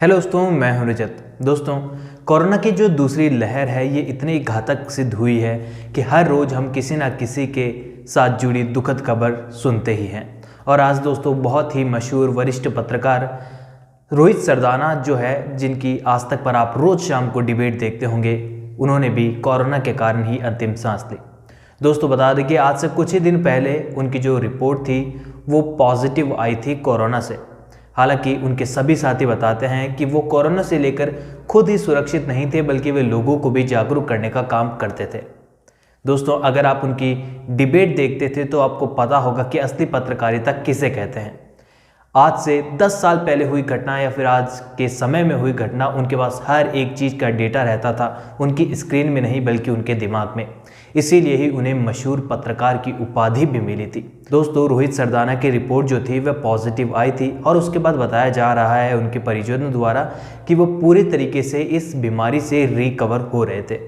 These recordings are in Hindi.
हेलो दोस्तों, मैं हूं रजत। दोस्तों, कोरोना की जो दूसरी लहर है ये इतनी घातक सिद्ध हुई है कि हर रोज़ हम किसी ना किसी के साथ जुड़ी दुखद खबर सुनते ही हैं। और आज दोस्तों बहुत ही मशहूर वरिष्ठ पत्रकार रोहित सरदाना जो है, जिनकी आज तक पर आप रोज़ शाम को डिबेट देखते होंगे, उन्होंने भी कोरोना के कारण ही अंतिम सांस ली। दोस्तों बता दें कि आज से कुछ ही दिन पहले उनकी जो रिपोर्ट थी वो पॉजिटिव आई थी कोरोना से। हालांकि उनके सभी साथी बताते हैं कि वो कोरोना से लेकर खुद ही सुरक्षित नहीं थे, बल्कि वे लोगों को भी जागरूक करने का काम करते थे। दोस्तों, अगर आप उनकी डिबेट देखते थे तो आपको पता होगा कि असली पत्रकारिता किसे कहते हैं। आज से 10 साल पहले हुई घटना या फिर आज के समय में हुई घटना, उनके पास हर एक चीज़ का डेटा रहता था, उनकी स्क्रीन में नहीं बल्कि उनके दिमाग में। इसीलिए ही उन्हें मशहूर पत्रकार की उपाधि भी मिली थी। दोस्तों, रोहित सरदाना की रिपोर्ट जो थी वह पॉजिटिव आई थी और उसके बाद बताया जा रहा है उनके परिजनों द्वारा कि वो पूरी तरीके से इस बीमारी से रिकवर हो रहे थे,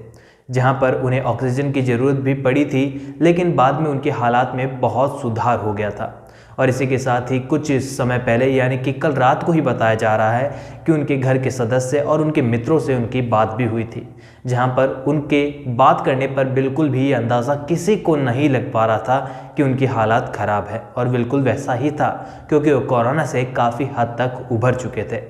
जहां पर उन्हें ऑक्सीजन की ज़रूरत भी पड़ी थी, लेकिन बाद में उनके हालात में बहुत सुधार हो गया था। और इसी के साथ ही कुछ समय पहले यानी कि कल रात को ही बताया जा रहा है कि उनके घर के सदस्य और उनके मित्रों से उनकी बात भी हुई थी, जहां पर उनके बात करने पर बिल्कुल भी अंदाज़ा किसी को नहीं लग पा रहा था कि उनकी हालात ख़राब है। और बिल्कुल वैसा ही था, क्योंकि वो कोरोना से काफ़ी हद तक उभर चुके थे।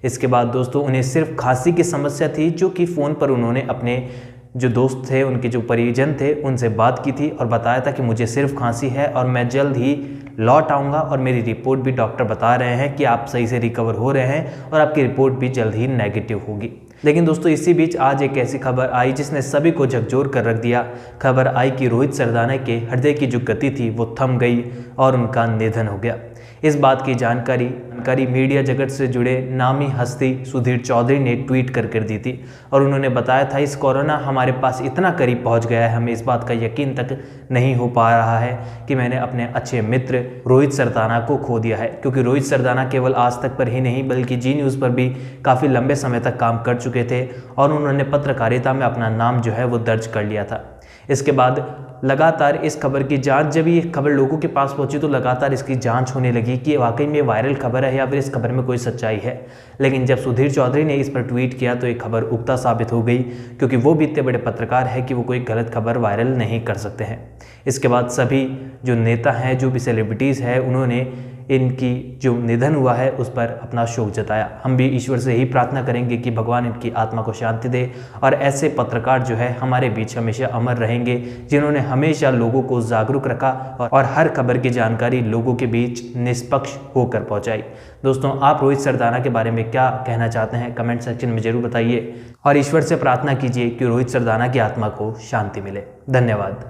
इसके बाद दोस्तों उन्हें सिर्फ खांसी की समस्या थी, जो कि फ़ोन पर उन्होंने अपने जो दोस्त थे, उनके जो परिजन थे, उनसे बात की थी और बताया था कि मुझे सिर्फ खांसी है और मैं जल्द ही लौट आऊँगा। और मेरी रिपोर्ट भी डॉक्टर बता रहे हैं कि आप सही से रिकवर हो रहे हैं और आपकी रिपोर्ट भी जल्द ही नेगेटिव होगी। लेकिन दोस्तों इसी बीच आज एक ऐसी खबर आई जिसने सभी को झकझोर कर रख दिया। खबर आई कि रोहित सरदाना के हृदय की जो गति थी वो थम गई और उनका निधन हो गया। इस बात की जानकारी मीडिया जगत से जुड़े नामी हस्ती सुधीर चौधरी ने ट्वीट कर दी थी और उन्होंने बताया था, इस कोरोना हमारे पास इतना करीब पहुंच गया है, हमें इस बात का यकीन तक नहीं हो पा रहा है कि मैंने अपने अच्छे मित्र रोहित सरदाना को खो दिया है। क्योंकि रोहित सरदाना केवल आज तक पर ही नहीं बल्कि जी न्यूज़ पर भी काफ़ी लंबे समय तक काम कर चुके थे और उन्होंने पत्रकारिता में अपना नाम जो है वो दर्ज कर लिया था। इसके बाद लगातार इस खबर की जांच, जब ये खबर लोगों के पास पहुंची तो लगातार इसकी जांच होने लगी कि वाकई में वायरल खबर है या फिर इस खबर में कोई सच्चाई है। लेकिन जब सुधीर चौधरी ने इस पर ट्वीट किया तो ये खबर उगता साबित हो गई, क्योंकि वो भी इतने बड़े पत्रकार है कि वो कोई गलत खबर वायरल नहीं कर सकते हैं। इसके बाद सभी जो नेता हैं, जो भी सेलिब्रिटीज़ हैं, उन्होंने इनकी जो निधन हुआ है उस पर अपना शोक जताया। हम भी ईश्वर से यही प्रार्थना करेंगे कि भगवान इनकी आत्मा को शांति दे और ऐसे पत्रकार जो है हमारे बीच हमेशा अमर रहेंगे, जिन्होंने हमेशा लोगों को जागरूक रखा और हर खबर की जानकारी लोगों के बीच निष्पक्ष होकर पहुंचाई। दोस्तों, आप रोहित सरदाना के बारे में क्या कहना चाहते हैं कमेंट सेक्शन में ज़रूर बताइए और ईश्वर से प्रार्थना कीजिए कि रोहित सरदाना की आत्मा को शांति मिले। धन्यवाद।